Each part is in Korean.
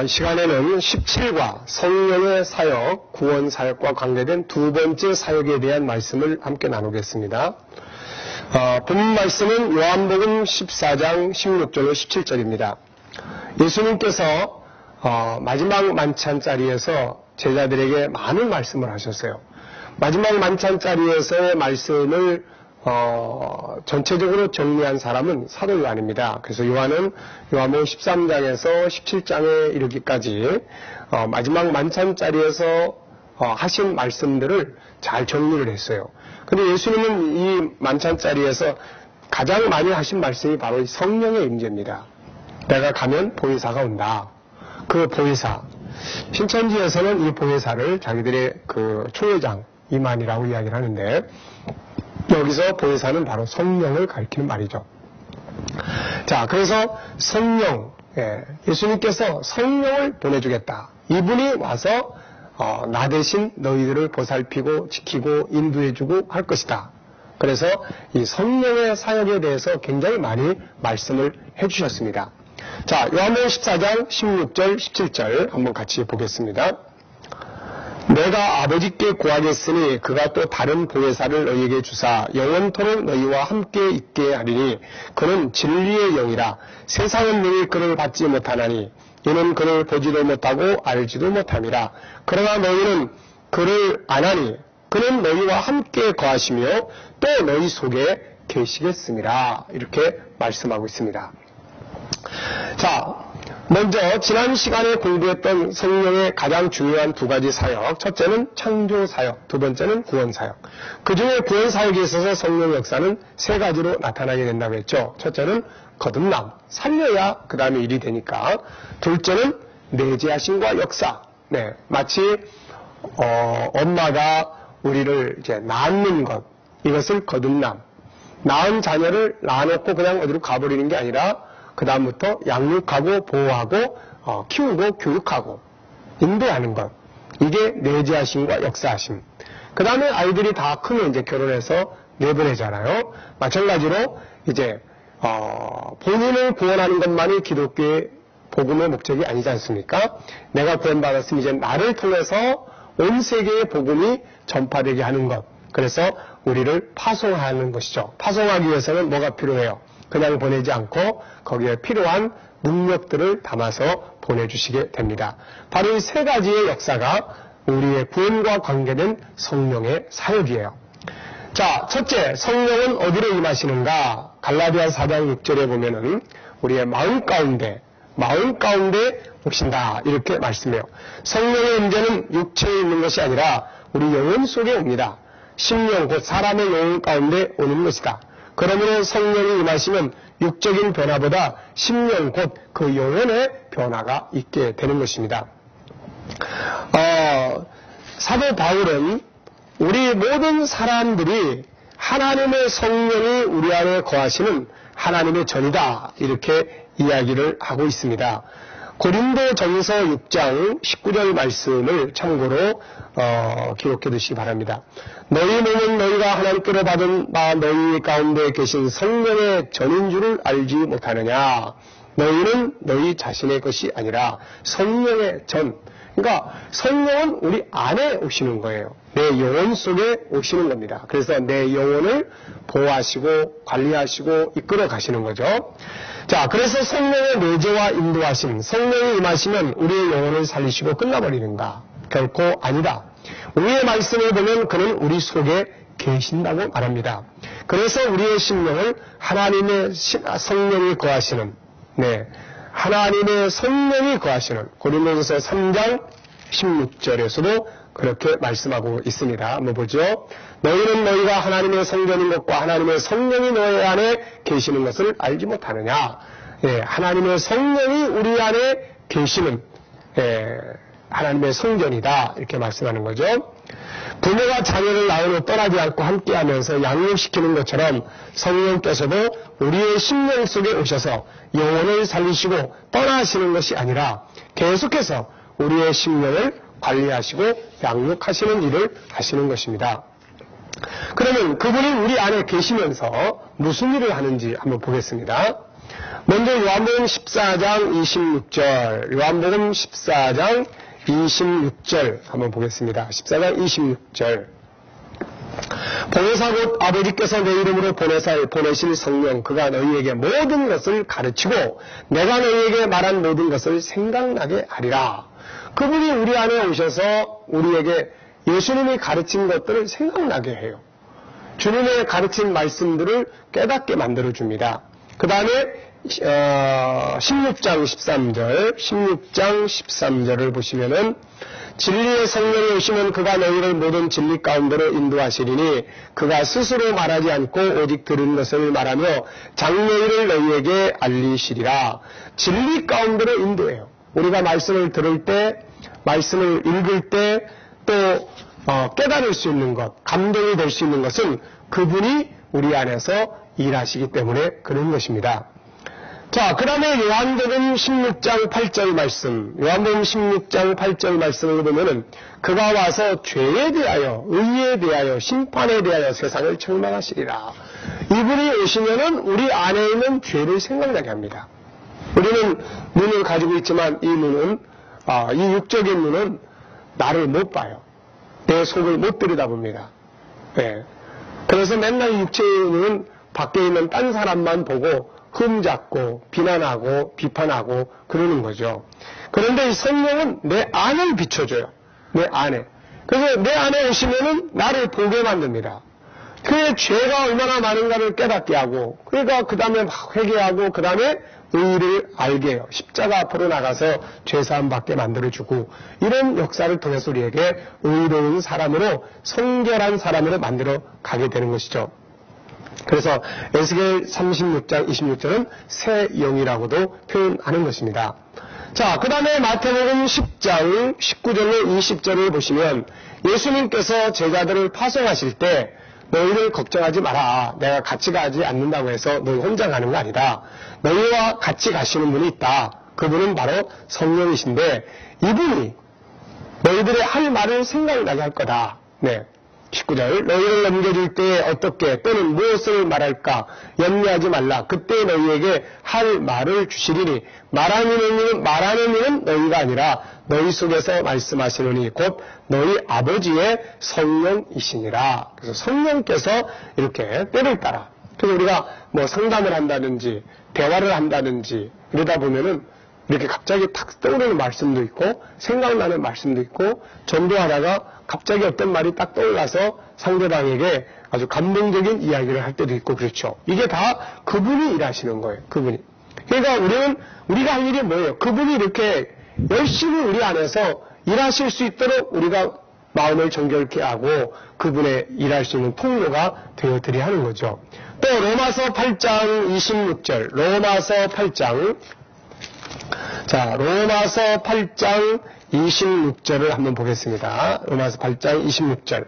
이 시간에는 17과 성령의 사역, 구원 사역과 관계된 두 번째 사역에 대한 말씀을 함께 나누겠습니다. 본문 말씀은 요한복음 14장 16절로 17절입니다. 예수님께서 마지막 만찬 자리에서 제자들에게 많은 말씀을 하셨어요. 마지막 만찬 자리에서의 말씀을 전체적으로 정리한 사람은 사도 요한입니다. 그래서 요한은 요한복음 13장에서 17장에 이르기까지 마지막 만찬 자리에서 하신 말씀들을 잘 정리를 했어요. 근데 예수님은 이 만찬 자리에서 가장 많이 하신 말씀이 바로 성령의 임재입니다. 내가 가면 보혜사가 온다. 그 보혜사. 신천지에서는 이 보혜사를 자기들의 그 초회장 이만이라고 이야기를 하는데, 여기서 보혜사는 바로 성령을 가리키는 말이죠. 자, 그래서 성령, 예수님께서 성령을 보내주겠다. 이분이 와서 나 대신 너희들을 보살피고 지키고 인도해주고 할 것이다. 그래서 이 성령의 사역에 대해서 굉장히 많이 말씀을 해주셨습니다. 자, 요한복음 14장 16절 17절 한번 같이 보겠습니다. 내가 아버지께 구하겠으니 그가 또 다른 보혜사를 너희에게 주사 영원토록 너희와 함께 있게 하리니 그는 진리의 영이라. 세상은 너희 그를 받지 못하나니 이는 그를 보지도 못하고 알지도 못함이라. 그러나 너희는 그를 아나니 그는 너희와 함께 거하시며 또 너희 속에 계시겠습니다. 이렇게 말씀하고 있습니다. 자, 먼저 지난 시간에 공부했던 성령의 가장 중요한 두 가지 사역, 첫째는 창조 사역, 두 번째는 구원 사역. 그 중에 구원 사역에 있어서 성령 역사는 세 가지로 나타나게 된다고 했죠. 첫째는 거듭남, 살려야 그 다음에 일이 되니까. 둘째는 내재하심과 역사. 네, 마치 엄마가 우리를 이제 낳는 것, 이것을 거듭남. 낳은 자녀를 낳아놓고 그냥 어디로 가버리는 게 아니라 그 다음부터 양육하고 보호하고 키우고 교육하고 인도하는 것. 이게 내재하심과 역사하심. 그 다음에 아이들이 다 크면 이제 결혼해서 내보내잖아요. 마찬가지로 이제 본인을 구원하는 것만이 기독교의 복음의 목적이 아니지 않습니까? 내가 구원받았으면 이제 나를 통해서 온 세계의 복음이 전파되게 하는 것. 그래서 우리를 파송하는 것이죠. 파송하기 위해서는 뭐가 필요해요? 그냥 보내지 않고 거기에 필요한 능력들을 담아서 보내주시게 됩니다. 바로 이 세 가지의 역사가 우리의 구원과 관계된 성령의 사역이에요. 자, 첫째, 성령은 어디로 임하시는가? 갈라디아 4장 6절에 보면은 우리의 마음 가운데 오신다. 이렇게 말씀해요. 성령의 임재는 육체에 있는 것이 아니라 우리 영혼 속에 옵니다. 심령, 곧 사람의 영혼 가운데 오는 것이다. 그러므로 성령이 임하시면 육적인 변화보다 심령, 곧 그 영혼의 변화가 있게 되는 것입니다. 사도 바울은 우리 모든 사람들이 하나님의 성령이 우리 안에 거하시는 하나님의 전이다. 이렇게 이야기를 하고 있습니다. 고린도전서 6장 19절 말씀을 참고로 기록해 두시기 바랍니다. 너희 몸은 너희가 하나님께로 받은 바 너희 가운데 계신 성령의 전인 줄을 알지 못하느냐. 너희는 너희 자신의 것이 아니라 성령의 전. 그러니까 성령은 우리 안에 오시는 거예요. 내 영혼 속에 오시는 겁니다. 그래서 내 영혼을 보호하시고 관리하시고 이끌어 가시는 거죠. 자, 그래서 성령의 내재와 인도하심, 성령이 임하시면 우리의 영혼을 살리시고 끝나버리는가? 결코 아니다. 우리의 말씀을 보면 그는 우리 속에 계신다고 말합니다. 그래서 우리의 심령을 하나님의 성령이 거하시는, 하나님의 성령이 거하시는 고린도전서 3장 16절에서도 그렇게 말씀하고 있습니다. 한번 보죠. 너희는 너희가 하나님의 성전인 것과 하나님의 성령이 너희 안에 계시는 것을 알지 못하느냐. 하나님의 성령이 우리 안에 계시는 하나님의 성전이다. 이렇게 말씀하는 거죠. 부모가 자녀를 낳은 후 떠나지 않고 함께하면서 양육시키는 것처럼 성령께서도 우리의 심령 속에 오셔서 영혼을 살리시고 떠나시는 것이 아니라 계속해서 우리의 심령을 관리하시고 양육하시는 일을 하시는 것입니다. 그러면 그분이 우리 안에 계시면서 무슨 일을 하는지 한번 보겠습니다. 먼저 요한복음 14장 26절, 요한복음 14장 26절 한번 보겠습니다. 14장 26절. 보혜사 곧 아버지께서 내 이름으로 보내실 성령, 그가 너희에게 모든 것을 가르치고 내가 너희에게 말한 모든 것을 생각나게 하리라. 그분이 우리 안에 오셔서 우리에게 예수님이 가르친 것들을 생각나게 해요. 주님의 가르친 말씀들을 깨닫게 만들어줍니다. 그 다음에 16장 13절을 보시면은 진리의 성령이 오시면 그가 너희를 모든 진리 가운데로 인도하시리니 그가 스스로 말하지 않고 오직 들은 것을 말하며 장래일을 너희에게 알리시리라. 진리 가운데로 인도해요. 우리가 말씀을 들을 때, 말씀을 읽을 때 또 깨달을 수 있는 것, 감동이 될 수 있는 것은 그분이 우리 안에서 일하시기 때문에 그런 것입니다. 자, 그 다음에 요한복음 16장 8절 말씀, 요한복음 16장 8절 말씀을 보면은 그가 와서 죄에 대하여, 의에 대하여, 심판에 대하여 세상을 책망하시리라. 이분이 오시면은 우리 안에 있는 죄를 생각나게 합니다. 우리는 눈을 가지고 있지만 이 눈은, 이 육적인 눈은 나를 못 봐요. 내 속을 못 들여다봅니다. 네. 그래서 맨날 육체의 눈은 밖에 있는 딴 사람만 보고 흠잡고 비난하고 비판하고 그러는 거죠. 그런데 이 성령은 내 안을 비춰줘요. 내 안에. 그래서 내 안에 오시면은 나를 보게 만듭니다. 그의 죄가 얼마나 많은가를 깨닫게 하고, 그러니까 그 다음에 막 회개하고, 그 다음에 의를 알게 해요. 십자가 앞으로 나가서 죄사함 받게 만들어주고, 이런 역사를 통해서 우리에게 의로운 사람으로, 성결한 사람으로 만들어 가게 되는 것이죠. 그래서 에스겔 36장 26절은 새 영이라고도 표현하는 것입니다. 자, 그 다음에 마태복음 10장 19절로 20절을 보시면 예수님께서 제자들을 파송하실 때 너희를 걱정하지 마라. 내가 같이 가지 않는다고 해서 너희 혼자 가는 거 아니다. 너희와 같이 가시는 분이 있다. 그분은 바로 성령이신데 이분이 너희들의 할 말을 생각나게 할 거다. 네. 19절 너희를 넘겨줄 때에 어떻게 또는 무엇을 말할까 염려하지 말라. 그때 너희에게 할 말을 주시리니 말하는 이는 너희가 아니라 너희 속에서 말씀하시느니 곧 너희 아버지의 성령이시니라. 그래서 성령께서 이렇게 때를 따라, 그래서 우리가 뭐 상담을 한다든지 대화를 한다든지 이러다 보면은 이렇게 갑자기 탁 떠오르는 말씀도 있고 생각나는 말씀도 있고, 전도하다가 갑자기 어떤 말이 딱 떠올라서 상대방에게 아주 감동적인 이야기를 할 때도 있고 그렇죠. 이게 다 그분이 일하시는 거예요. 그분이. 그러니까 우리가 할 일이 뭐예요? 그분이 이렇게 열심히 우리 안에서 일하실 수 있도록 우리가 마음을 정결케 하고 그분의 일할 수 있는 통로가 되어드려야 하는 거죠. 또 로마서 8장 26절, 로마서 8장 26절을 한번 보겠습니다. 로마서 8장 26절.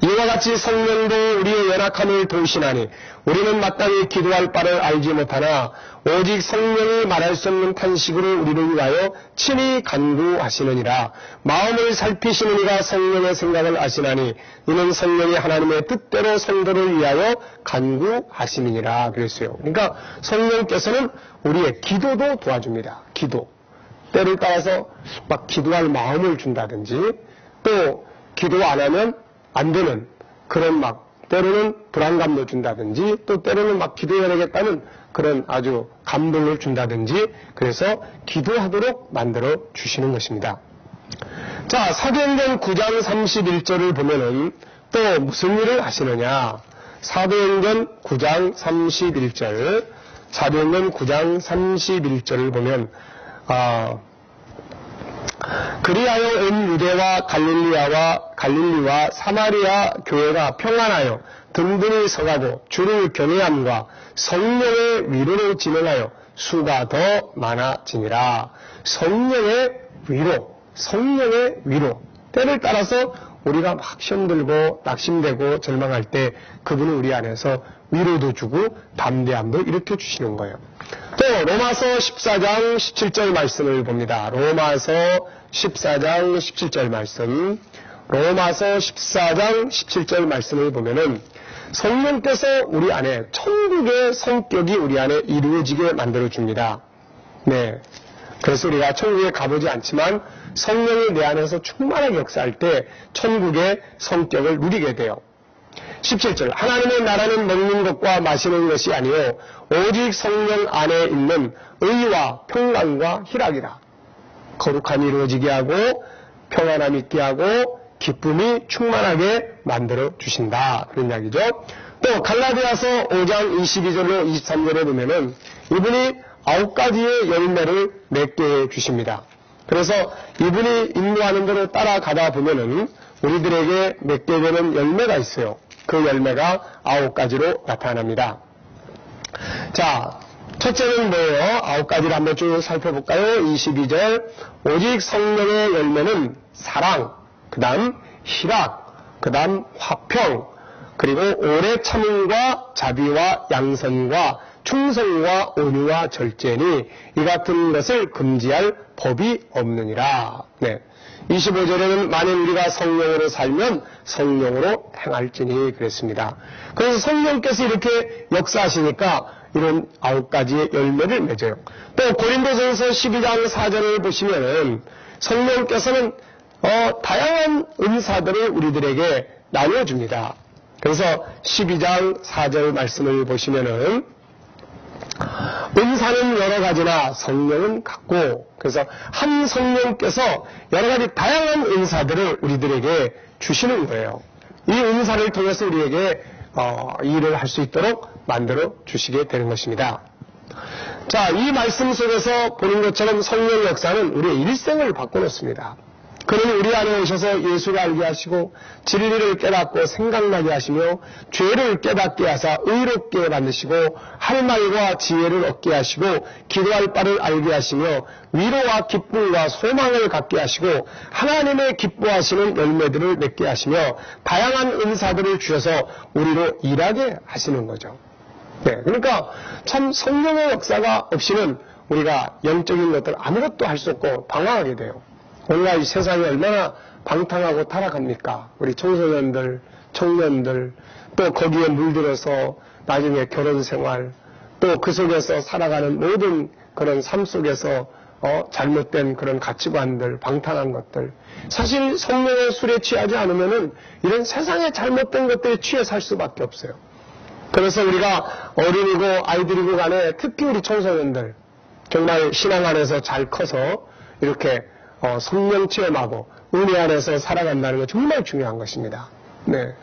이와 같이 성령도 우리의 연약함을 도우시나니 우리는 마땅히 기도할 바를 알지 못하나 오직 성령이 말할 수 없는 탄식으로 우리를 위하여 친히 간구하시느니라. 마음을 살피시는 이가 성령의 생각을 아시나니 이는 성령이 하나님의 뜻대로 성도를 위하여 간구하시느니라 그랬어요. 그러니까 성령께서는 우리의 기도도 도와줍니다. 기도. 때를 따라서 막 기도할 마음을 준다든지, 또 기도 안 하면 안 되는 그런 막 때로는 불안감도 준다든지, 또 때로는 막 기도해야 되겠다는 그런 아주 감동을 준다든지, 그래서 기도하도록 만들어 주시는 것입니다. 자, 사도행전 9장 31절을 보면은 또 무슨 일을 하시느냐. 사도행전 9장 31절, 사도행전 9장 31절을 보면 그리하여 온 유대와 갈릴리와 사마리아 교회가 평안하여 든든히 서가고 주를 경외함과 성령의 위로로 진행하여 수가 더 많아지니라. 성령의 위로. 때를 따라서 우리가 막 시험 들고 낙심되고 절망할 때 그분은 우리 안에서 위로도 주고 담대함도 일으켜 주시는 거예요. 또 로마서 14장 17절 말씀을 봅니다. 로마서 14장 17절 말씀. 로마서 14장 17절 말씀을 보면은 성령께서 우리 안에 천국의 성격이 우리 안에 이루어지게 만들어줍니다. 네. 그래서 우리가 천국에 가보지 않지만 성령이 내 안에서 충만하게 역사할 때 천국의 성격을 누리게 돼요. 17절 하나님의 나라는 먹는 것과 마시는 것이 아니요 오직 성령 안에 있는 의와 평강과 희락이라. 거룩함이 이루어지게 하고 평안함이 있게 하고 기쁨이 충만하게 만들어 주신다. 그런 이야기죠. 또 갈라디아서 5장 22절로 23절에 보면은 이분이 9가지의 열매를 맺게 해 주십니다. 그래서 이분이 인도하는 대로 따라가다 보면은 우리들에게 맺게 되는 열매가 있어요. 그 열매가 9가지로 나타납니다. 자, 첫째는 뭐예요? 9가지를 한번 쭉 살펴볼까요? 22절 오직 성령의 열매는 사랑, 그 다음 희락, 그 다음 화평, 그리고 오래 참음과 자비와 양선과 충성과 온유와 절제니 이 같은 것을 금지할 법이 없느니라. 네. 25절에는 만일 우리가 성령으로 살면 성령으로 행할지니 그랬습니다. 그래서 성령께서 이렇게 역사하시니까 이런 9가지의 열매를 맺어요. 또 고린도전서 12장 4절을 보시면은 성령께서는 다양한 은사들을 우리들에게 나눠줍니다. 그래서 12장 4절 말씀을 보시면은 은사는 여러 가지나 성령은 같고, 그래서 한 성령께서 여러 가지 다양한 은사들을 우리들에게 주시는 거예요. 이 은사를 통해서 우리에게 일을 할 수 있도록 만들어 주시게 되는 것입니다. 자, 이 말씀 속에서 보는 것처럼 성령 역사는 우리의 일생을 바꿔놓습니다. 그는 우리 안에 오셔서 예수를 알게 하시고 진리를 깨닫고 생각나게 하시며 죄를 깨닫게 하사 의롭게 만드시고 할 말과 지혜를 얻게 하시고 기도할 바를 알게 하시며 위로와 기쁨과 소망을 갖게 하시고 하나님의 기뻐하시는 열매들을 맺게 하시며 다양한 은사들을 주셔서 우리로 일하게 하시는 거죠. 네, 그러니까 참 성령의 역사가 없이는 우리가 영적인 것들 아무것도 할 수 없고 방황하게 돼요. 오늘날 이 세상이 얼마나 방탕하고 타락합니까? 우리 청소년들, 청년들, 또 거기에 물들어서 나중에 결혼 생활, 또 그 속에서 살아가는 모든 그런 삶 속에서 잘못된 그런 가치관들, 방탕한 것들. 사실 성령의 술에 취하지 않으면은 이런 세상의 잘못된 것들에 취해 살 수밖에 없어요. 그래서 우리가 어린이고 아이들이고 간에 특히 우리 청소년들 정말 신앙 안에서 잘 커서 이렇게 성령 체험하고 은혜 안에서 살아간다는 거 정말 중요한 것입니다. 네,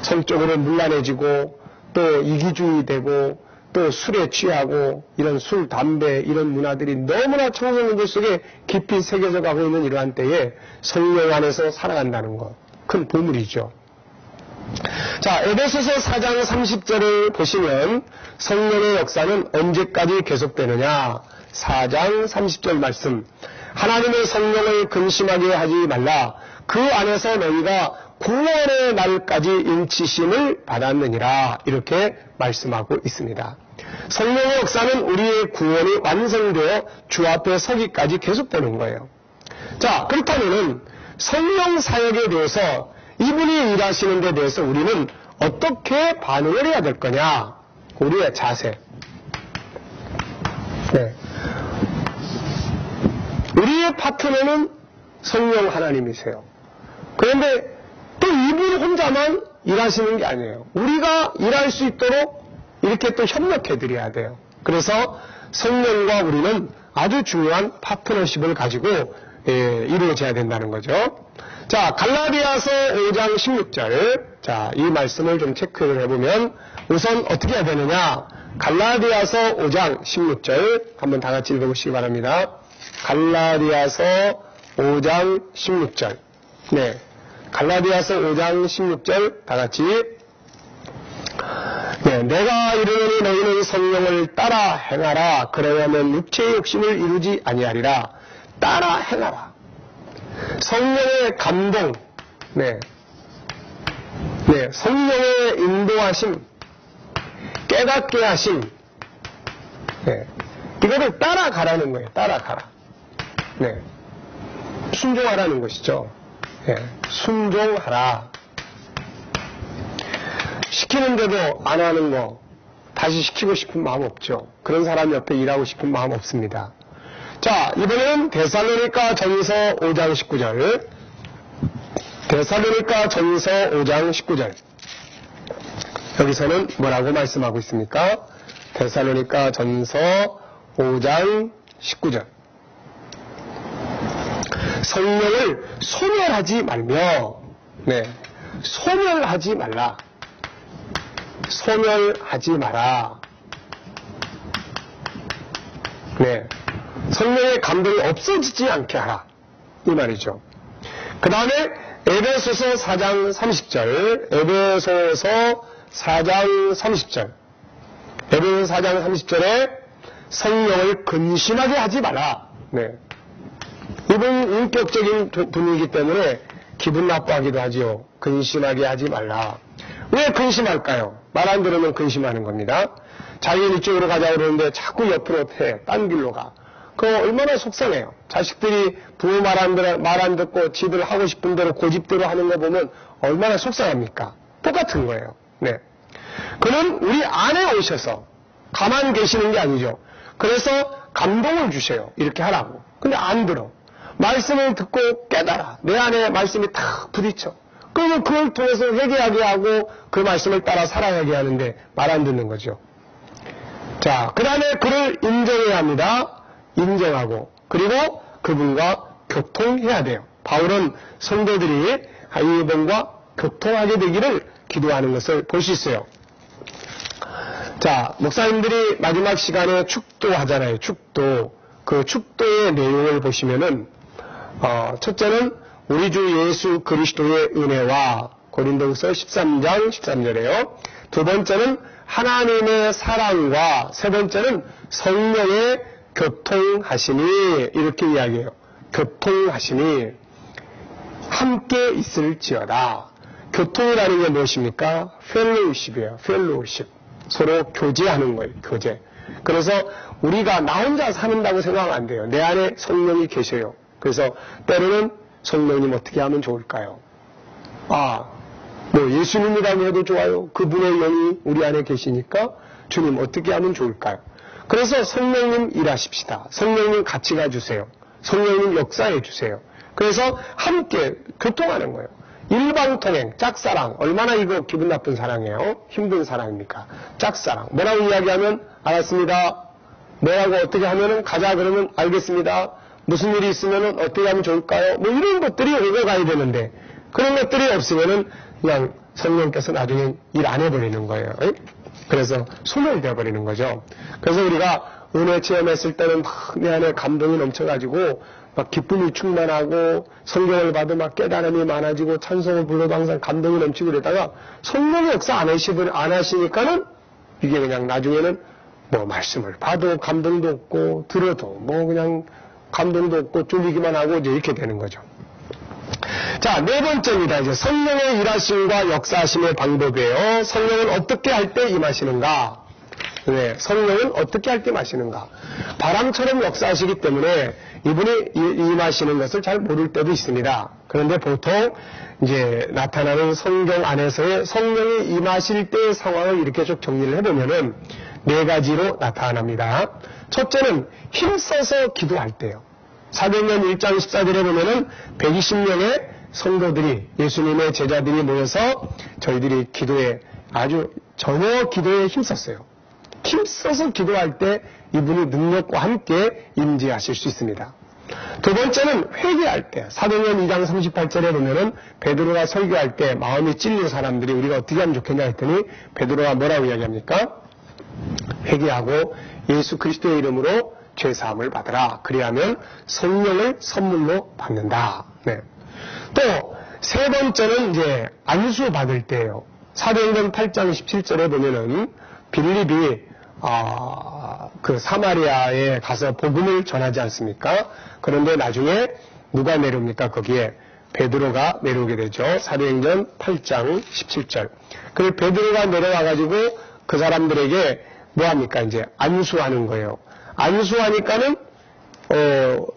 성적으로 문란해지고 또 이기주의 되고 또 술에 취하고 이런 술, 담배 이런 문화들이 너무나 청소년들 속에 깊이 새겨져 가고 있는 이러한 때에 성령 안에서 살아간다는 것 큰 보물이죠. 자, 에베소서 4장 30절을 보시면 성령의 역사는 언제까지 계속되느냐? 4장 30절 말씀. 하나님의 성령을 근심하게 하지 말라. 그 안에서 너희가 구원의 날까지 인치심을 받았느니라. 이렇게 말씀하고 있습니다. 성령의 역사는 우리의 구원이 완성되어 주 앞에 서기까지 계속되는 거예요. 자, 그렇다면은 성령 사역에 대해서 이분이 일하시는 데 대해서 우리는 어떻게 반응을 해야 될 거냐? 우리의 자세. 네. 우리의 파트너는 성령 하나님이세요. 그런데 또 이분 혼자만 일하시는 게 아니에요. 우리가 일할 수 있도록 이렇게 또 협력해 드려야 돼요. 그래서 성령과 우리는 아주 중요한 파트너십을 가지고 이루어져야 된다는 거죠. 자, 갈라디아서 5장 16절. 자, 이 말씀을 좀 체크를 해보면 우선 어떻게 해야 되느냐? 갈라디아서 5장 16절 한번 다 같이 읽어보시기 바랍니다. 갈라디아서 5장 16절. 네. 갈라디아서 5장 16절 다 같이. 네. 내가 이르노니 너희는 성령을 따라 행하라. 그래야면 육체의 욕심을 이루지 아니하리라. 따라 행하라. 성령의 감동. 네. 네. 성령의 인도하심. 깨닫게 하심. 네. 이거를 따라가라는 거예요. 따라가라. 네. 순종하라는 것이죠. 네. 순종하라. 시키는데도 안 하는 거 다시 시키고 싶은 마음 없죠. 그런 사람 옆에 일하고 싶은 마음 없습니다. 자, 이번에는 데살로니가 전서 5장 19절. 데살로니가 전서 5장 19절. 여기서는 뭐라고 말씀하고 있습니까? 데살로니가 전서 5장 19절. 성령을 소멸하지 말며, 네, 소멸하지 말라. 소멸하지 마라. 네, 성령의 감동이 없어지지 않게 하라. 이 말이죠. 그 다음에 에베소서 4장 30절. 에베소서 4장 30절. 에베소서 4장 30절에 성령을 근심하게 하지 마라. 네. 이분 인격적인 분이기 때문에 기분 나빠하기도 하지요. 근심하게 하지 말라. 왜 근심할까요? 말 안 들으면 근심하는 겁니다. 자기는 이쪽으로 가자고 그러는데 자꾸 옆으로 해. 딴 길로 가. 그거 얼마나 속상해요. 자식들이 부모 말 안 듣고 지들 하고 싶은 대로 고집대로 하는 거 보면 얼마나 속상합니까? 똑같은 거예요. 네. 그는 우리 안에 오셔서 가만 계시는 게 아니죠. 그래서 감동을 주셔요. 이렇게 하라고. 근데 안 들어. 말씀을 듣고 깨달아. 내 안에 말씀이 탁 부딪혀. 그러면 그걸 통해서 회개하게 하고 그 말씀을 따라 살아가게 하는데 말 안 듣는 거죠. 자, 그 다음에 그를 인정해야 합니다. 인정하고. 그리고 그분과 교통해야 돼요. 바울은 성도들이 이분과 교통하게 되기를 기도하는 것을 볼 수 있어요. 자, 목사님들이 마지막 시간에 축도 하잖아요. 축도. 그 축도의 내용을 보시면은, 첫째는 우리 주 예수 그리스도의 은혜와 고린도후서 13장 13절에요. 두 번째는 하나님의 사랑과 세 번째는 성령의 교통하심이 이렇게 이야기해요. 교통하심이 함께 있을지어다. 교통이라는 게 무엇입니까? 펠로우십이에요. 펠로우십. 서로 교제하는 거예요. 교제. 그래서 우리가 나 혼자 사는다고 생각하면 안 돼요. 내 안에 성령이 계셔요. 그래서 때로는 성령님 어떻게 하면 좋을까요? 뭐 예수님이라고 해도 좋아요. 그분의 영이 우리 안에 계시니까 주님 어떻게 하면 좋을까요? 그래서 성령님 일하십시다. 성령님 같이 가주세요. 성령님 역사해 주세요. 그래서 함께 교통하는 거예요. 일방통행, 짝사랑. 얼마나 이거 기분 나쁜 사랑이에요? 힘든 사랑입니까? 짝사랑. 뭐라고 이야기하면 알았습니다. 뭐라고 어떻게 하면은 가자 그러면 알겠습니다. 무슨 일이 있으면은 어떻게 하면 좋을까요? 뭐 이런 것들이 오고 가야 되는데 그런 것들이 없으면은 그냥 성령께서 나중에 일 안 해버리는 거예요. 그래서 소멸되어 버리는 거죠. 그래서 우리가 은혜 체험했을 때는 막 내 안에 감동이 넘쳐가지고 막 기쁨이 충만하고 성경을 봐도 막 깨달음이 많아지고 찬송을 불러도 항상 감동이 넘치고 그러다가 성령의 역사 안 하시니까는 이게 그냥 나중에는 뭐 말씀을 봐도 감동도 없고 들어도 뭐 그냥 감동도 없고 쫄리기만 하고 이제 이렇게 되는 거죠. 자, 네 번째입니다. 이제 성령의 일하심과 역사하심의 방법이에요. 성령은 어떻게 할 때 임하시는가? 네, 성령은 어떻게 할 때 임하시는가? 바람처럼 역사하시기 때문에 이분이 임하시는 것을 잘 모를 때도 있습니다. 그런데 보통 이제 나타나는 성경 안에서의 성령이 임하실 때의 상황을 이렇게 쭉 정리를 해보면은 네 가지로 나타납니다. 첫째는 힘써서 기도할 때요. 사도행전 1장 14절에 보면은 120명의 성도들이 예수님의 제자들이 모여서 저희들이 기도에 아주 전혀 기도에 힘썼어요. 힘써서 기도할 때 이분이 능력과 함께 임재하실 수 있습니다. 두 번째는 회개할 때 사도행전 2장 38절에 보면은 베드로가 설교할 때 마음이 찔린 사람들이 우리가 어떻게 하면 좋겠냐 했더니 베드로가 뭐라고 이야기합니까? 회개하고 예수 그리스도의 이름으로 죄사함을 받으라. 그리하면 성령을 선물로 받는다. 네. 또 세 번째는 이제 안수 받을 때예요. 사도행전 8장 17절에 보면은 빌립이 그 사마리아에 가서 복음을 전하지 않습니까? 그런데 나중에 누가 내려옵니까? 거기에 베드로가 내려오게 되죠. 사도행전 8장 17절. 그 베드로가 내려와가지고 그 사람들에게 뭐합니까? 이제 안수하는 거예요. 안수하니까는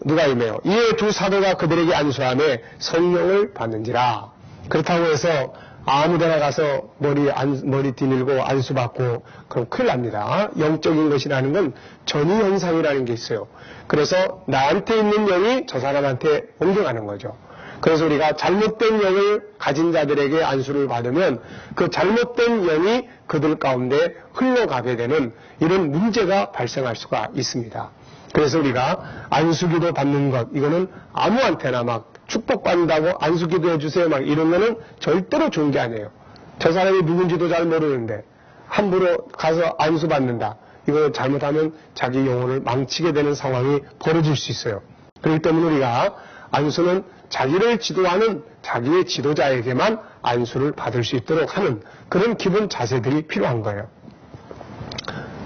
누가 임해요? 이에 두 사도가 그들에게 안수하며 성령을 받는지라. 그렇다고 해서 아무데나 가서 머리 뒤밀고 안수받고 그럼 큰일 납니다. 영적인 것이라는 건 전이 현상이라는 게 있어요. 그래서 나한테 있는 영이 저 사람한테 옮겨가는 거죠. 그래서 우리가 잘못된 영을 가진 자들에게 안수를 받으면 그 잘못된 영이 그들 가운데 흘러가게 되는 이런 문제가 발생할 수가 있습니다. 그래서 우리가 안수기도 받는 것, 이거는 아무한테나 막 축복받는다고 안수기도 해주세요 막 이런 거는 절대로 좋은 게 아니에요. 저 사람이 누군지도 잘 모르는데 함부로 가서 안수받는다. 이거 잘못하면 자기 영혼을 망치게 되는 상황이 벌어질 수 있어요. 그렇기 때문에 우리가 안수는 자기를 지도하는 자기의 지도자에게만 안수를 받을 수 있도록 하는 그런 기본 자세들이 필요한 거예요.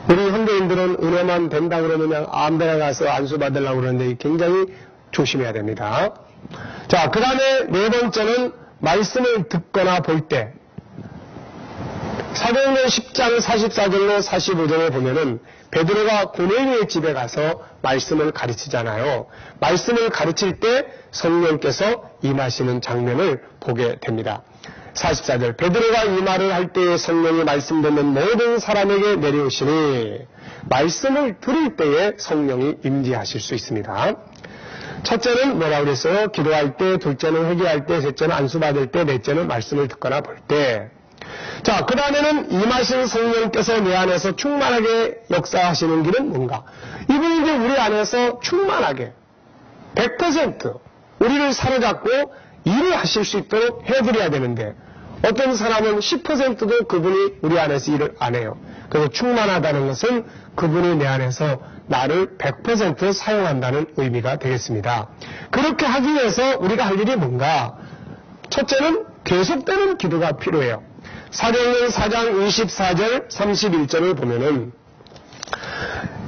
우리 현대인들은 은혜만 된다 그러면 그냥 아무데나 가서 안수 받으려고 그러는데 굉장히 조심해야 됩니다. 자, 그 다음에 네 번째는 말씀을 듣거나 볼 때. 사도행전 10장 44절로 45절에 보면은 베드로가 고넬료의 집에 가서 말씀을 가르치잖아요. 말씀을 가르칠 때 성령께서 임하시는 장면을 보게 됩니다. 44절 베드로가 이 말을 할 때에 성령이 말씀 듣는 모든 사람에게 내려오시니 말씀을 들을 때에 성령이 임재하실 수 있습니다. 첫째는 뭐라고 그랬어요? 기도할 때, 둘째는 회개할 때, 셋째는 안수받을 때, 넷째는 말씀을 듣거나 볼 때. 자, 그 다음에는 임하신 성령께서 내 안에서 충만하게 역사하시는 길은 뭔가? 이분이 이제 우리 안에서 충만하게 100% 우리를 사로잡고 일을 하실 수 있도록 해드려야 되는데 어떤 사람은 10%도 그분이 우리 안에서 일을 안 해요. 그래서 충만하다는 것은 그분이 내 안에서 나를 100% 사용한다는 의미가 되겠습니다. 그렇게 하기 위해서 우리가 할 일이 뭔가? 첫째는 계속되는 기도가 필요해요. 사도행전 4장 24절 31절을 보면은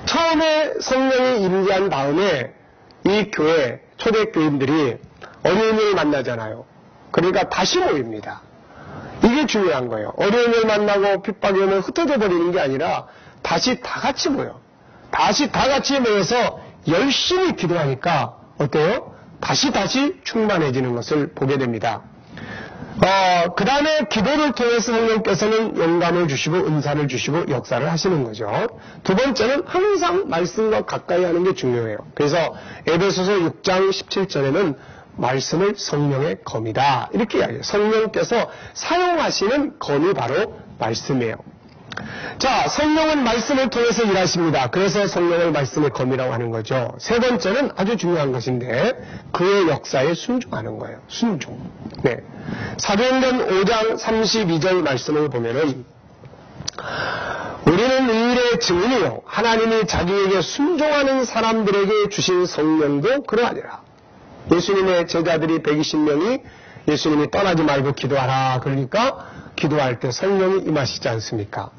처음에 성령이 임재한 다음에 이 교회 초대교인들이 어려움을 만나잖아요. 그러니까 다시 모입니다. 이게 중요한 거예요. 어려움을 만나고 핍박이 오면 흩어져 버리는 게 아니라 다시 다 같이 모여. 다시 다 같이 모여서 열심히 기도하니까 어때요? 다시 충만해지는 것을 보게 됩니다. 그 다음에 기도를 통해서 성령께서는 영감을 주시고 은사를 주시고 역사를 하시는 거죠. 두 번째는 항상 말씀과 가까이 하는 게 중요해요. 그래서 에베소서 6장 17절에는 말씀을 성령의 검이다 이렇게 이야기해요. 성령께서 사용하시는 검이 바로 말씀이에요. 자, 성령은 말씀을 통해서 일하십니다. 그래서 성령을 말씀의 검이라고 하는 거죠. 세 번째는 아주 중요한 것인데 그의 역사에 순종하는 거예요. 순종. 네. 사도행전 5장 32절 말씀을 보면은 우리는 이 일의 증인이요 하나님이 자기에게 순종하는 사람들에게 주신 성령도 그러하니라. 예수님의 제자들이 120명이 예수님이 떠나지 말고 기도하라. 그러니까 기도할 때 성령이 임하시지 않습니까?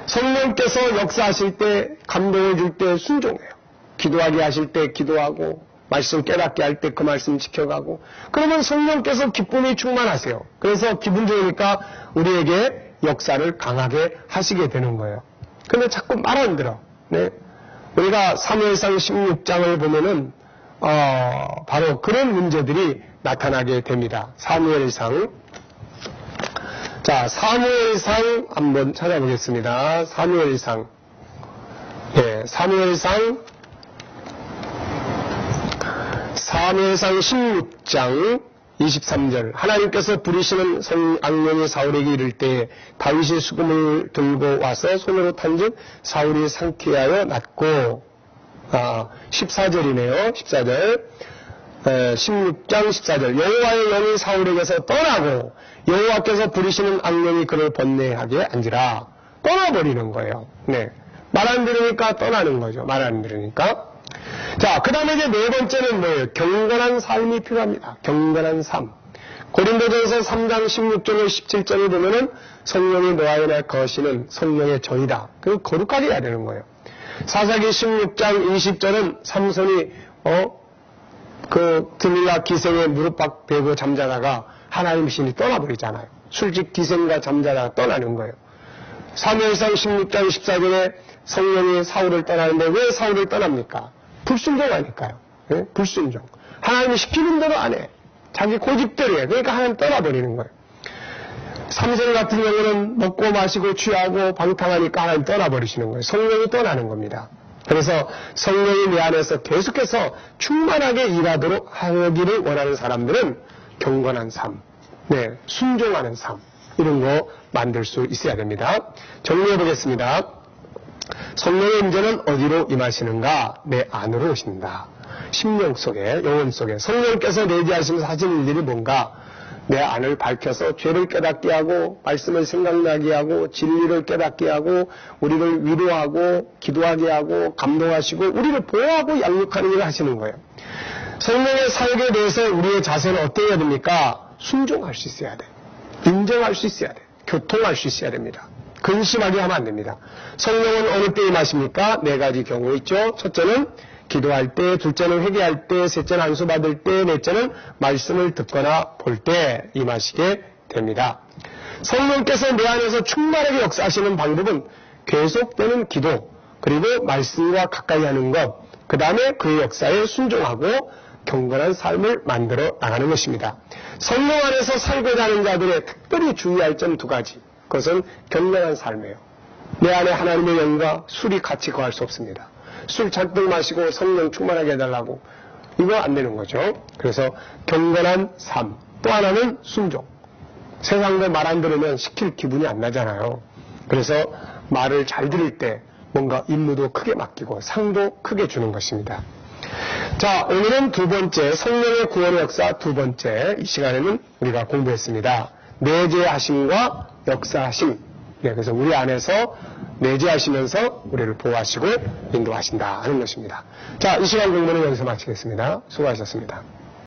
성령께서 역사하실 때 감동을 줄 때 순종해요. 기도하게 하실 때 기도하고 말씀 깨닫게 할 때 그 말씀 지켜가고 그러면 성령께서 기쁨이 충만하세요. 그래서 기분 좋으니까 우리에게 역사를 강하게 하시게 되는 거예요. 근데 자꾸 말 안 들어. 네. 우리가 사무엘상 16장을 보면은 바로 그런 문제들이 나타나게 됩니다. 사무엘상. 자, 사무엘상 한번 찾아보겠습니다. 사무엘상. 예, 사무엘상 16장 23절. 하나님께서 부리시는 악령이 사울에게 이를 때 다윗이 수금을 들고 와서 손으로 탄즉 사울이 상쾌하여 낫고 14절이네요. 14절. 16장 14절. 여호와의 영이 사울에게서 떠나고 여호와께서 부리시는 악령이 그를 번뇌하게 앉으라. 떠나버리는 거예요. 네. 말 안 들으니까 떠나는 거죠. 말 안 들으니까. 자, 그 다음에 이제 네 번째는 뭐예요? 경건한 삶이 필요합니다. 경건한 삶. 고린도전서 3장 16절로 17절을 보면은 성령이 노하여 거시는 성령의 전이다. 그리고 거룩하게 해야 되는 거예요. 사사기 16장 20절은 삼손이 들릴라 기생에 무릎 대고 잠자다가 하나님 신이 떠나버리잖아요. 술집 기생과 잠자다가 떠나는 거예요. 사무엘상 16장 14절에 성령이 사울을 떠나는데 왜 사울을 떠납니까? 불순종하니까요. 네? 불순종. 하나님이 시키는 대로 안 해. 자기 고집대로 해. 그러니까 하나님 떠나버리는 거예요. 삼손 같은 경우는 먹고 마시고 취하고 방탕하니까 하나님 떠나버리시는 거예요. 성령이 떠나는 겁니다. 그래서 성령이 내 안에서 계속해서 충만하게 일하도록 하기를 원하는 사람들은 경건한 삶, 순종하는 삶, 이런 거 만들 수 있어야 됩니다. 정리해 보겠습니다. 성령의 임재는 어디로 임하시는가? 내 안으로 오신다. 심령 속에, 영혼 속에 성령께서 내재하시면서 하시는 일들이 뭔가? 내 안을 밝혀서 죄를 깨닫게 하고 말씀을 생각나게 하고 진리를 깨닫게 하고 우리를 위로하고 기도하게 하고 감동하시고 우리를 보호하고 양육하는 일을 하시는 거예요. 성령의 사역에 대해서 우리의 자세는 어떻게 해야 됩니까? 순종할 수 있어야 돼. 인정할 수 있어야 돼. 교통할 수 있어야 됩니다. 근심하게 하면 안 됩니다. 성령은 어느 때 임하십니까? 네 가지 경우 있죠. 첫째는 기도할 때, 둘째는 회개할 때, 셋째는 안수 받을 때, 넷째는 말씀을 듣거나 볼 때 임하시게 됩니다. 성령께서 내 안에서 충만하게 역사하시는 방법은 계속되는 기도, 그리고 말씀과 가까이 하는 것, 그 다음에 그의 역사에 순종하고 경건한 삶을 만들어 나가는 것입니다. 성령 안에서 살고자 하는 자들의 특별히 주의할 점 두 가지. 그것은 경건한 삶이에요. 내 안에 하나님의 영과 술이 같이 거할 수 없습니다. 술 잔뜩 마시고 성령 충만하게 해달라고. 이거 안 되는 거죠. 그래서 경건한 삶. 또 하나는 순종. 세상도 말 안 들으면 시킬 기분이 안 나잖아요. 그래서 말을 잘 들을 때 뭔가 임무도 크게 맡기고 상도 크게 주는 것입니다. 자, 오늘은 두 번째 성령의 구원의 역사 두 번째 이 시간에는 우리가 공부했습니다. 내재하심과 역사하심. 그래서 우리 안에서 내재하시면서 우리를 보호하시고 인도하신다 하는 것입니다. 자, 이 시간 공부는 여기서 마치겠습니다. 수고하셨습니다.